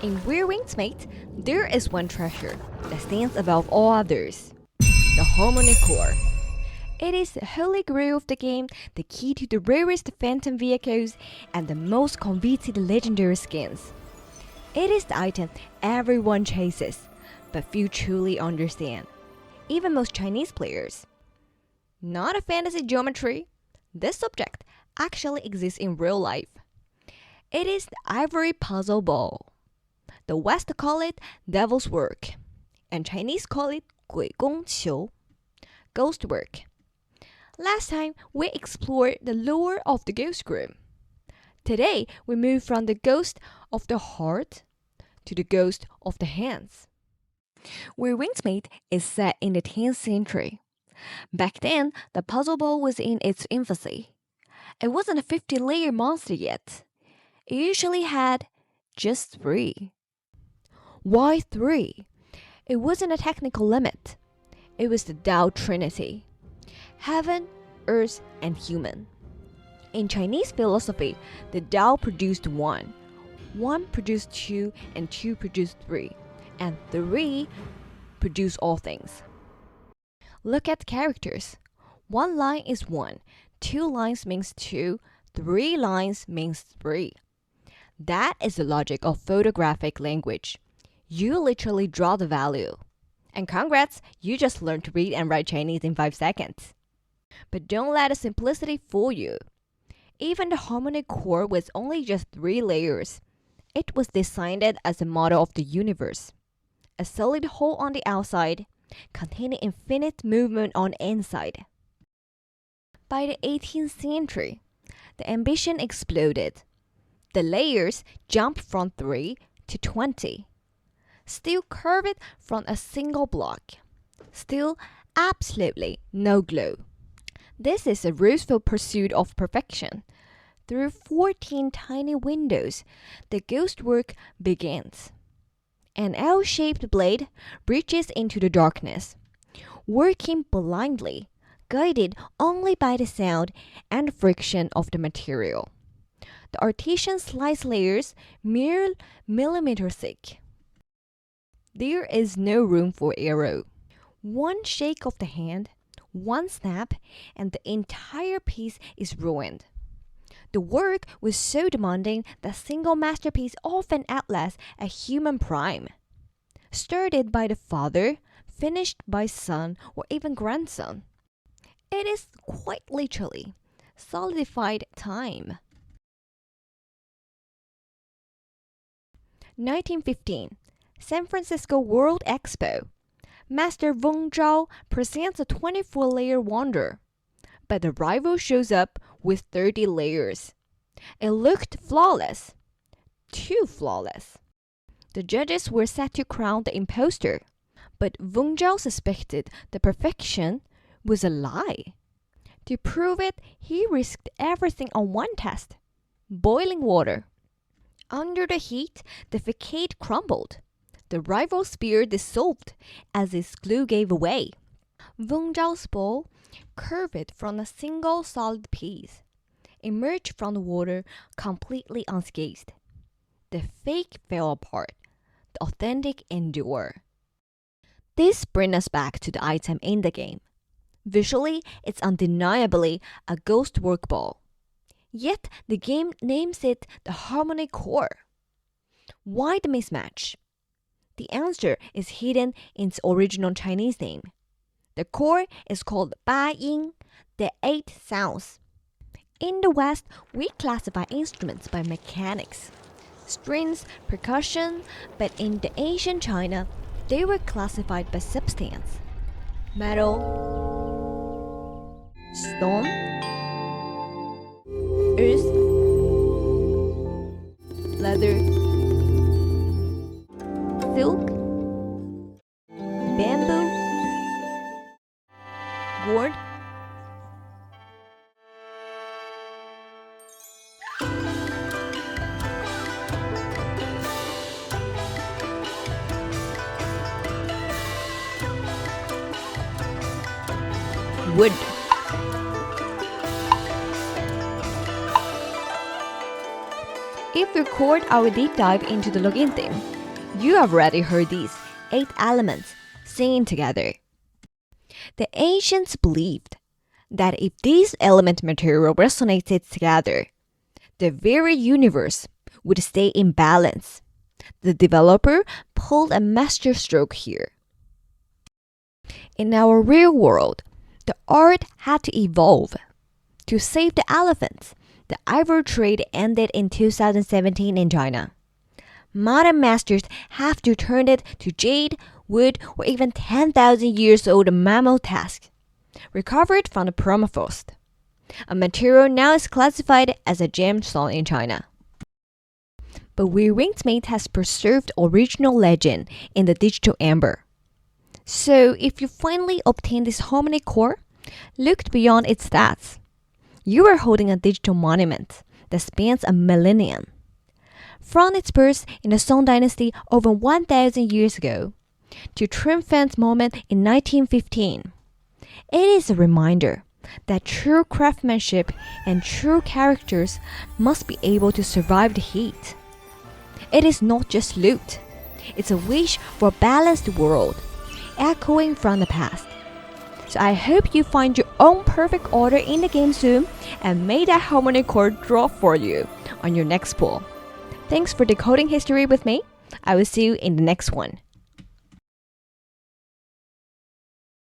In We're Mate, there is one treasure that stands above all others: the Harmonic core. It is the holy grail of the game, the key to the rarest phantom vehicles, and the most coveted legendary skins. It is the item everyone chases, but few truly understand, even most Chinese players. Not a fantasy geometry, this subject actually exists in real life. It is the ivory puzzle ball. The West call it devil's work, and Chinese call it 鬼工球, ghost work. Last time, we explored the lore of the ghost room. Today, we move from the ghost of the heart to the ghost of the hands. Where Wingsmate is set in the 10th century. Back then, the puzzle ball was in its infancy. It wasn't a 50-layer monster yet. It usually had just 3. Why 3? It wasn't a technical limit. It was the Tao Trinity: heaven, earth, and human. In Chinese philosophy, the Tao produced 1, 1 produced 2, and 2 produced 3, and 3 produced all things. Look at the characters. 1 line is 1, 2 lines means 2, 3 lines means 3. That is the logic of photographic language. You literally draw the value. And congrats, you just learned to read and write Chinese in 5 seconds. But don't let the simplicity fool you. Even the Harmonic core was only just 3 layers. It was designed as a model of the universe. A solid hole on the outside, containing infinite movement on the inside. By the 18th century, the ambition exploded. The layers jumped from 3 to 20. Still curved from a single block. Still absolutely no glow. This is a ruthless pursuit of perfection. Through 14 tiny windows, the ghost work begins. An L-shaped blade reaches into the darkness, working blindly, guided only by the sound and friction of the material. The artisan slice layers mere millimeter thick. There is no room for error. One shake of the hand, one snap, and the entire piece is ruined. The work was so demanding that single masterpiece often outlasts a human prime. Started by the father, finished by son or even grandson. It is quite literally solidified time. 1915, San Francisco World Expo. Master Weng Zhao presents a 24-layer wonder, but the rival shows up with 30 layers. It looked flawless. Too flawless. The judges were set to crown the imposter, but Weng Zhao suspected the perfection was a lie. To prove it, he risked everything on one test: boiling water. Under the heat, the facade crumbled. The rival spear dissolved as its glue gave way. Weng Zhao's ball, curved from a single solid piece, emerged from the water completely unscathed. The fake fell apart. The authentic endured. This brings us back to the item in the game. Visually, it's undeniably a ghost work ball. Yet the game names it the Harmonic core. Why the mismatch? The answer is hidden in its original Chinese name. The core is called Ba Yin, the 8 sounds. In the West, we classify instruments by mechanics, strings, percussion, but in the ancient China, they were classified by substance: metal, stone, earth, leather, silk, bamboo, gourd, wood. If we record our deep dive into the login theme, you have already heard these 8 elements singing together. The ancients believed that if these element material resonated together, the very universe would stay in balance. The developer pulled a masterstroke here. In our real world, the art had to evolve. To save the elephants, the ivory trade ended in 2017 in China. Modern masters have to turn it to jade, wood, or even 10,000 years old mammal tusks, recovered from the permafrost. A material now is classified as a gemstone in China. But We Ringsmate has preserved original legend in the digital amber. So if you finally obtain this Harmonic core, look beyond its stats. You are holding a digital monument that spans a millennium. From its birth in the Song Dynasty over 1,000 years ago to triumphant moment in 1915, it is a reminder that true craftsmanship and true characters must be able to survive the heat. It is not just loot. It's a wish for a balanced world, echoing from the past. So I hope you find your own perfect order in the game soon and may that Harmonic core drop for you on your next pull. Thanks for decoding history with me. I will see you in the next one.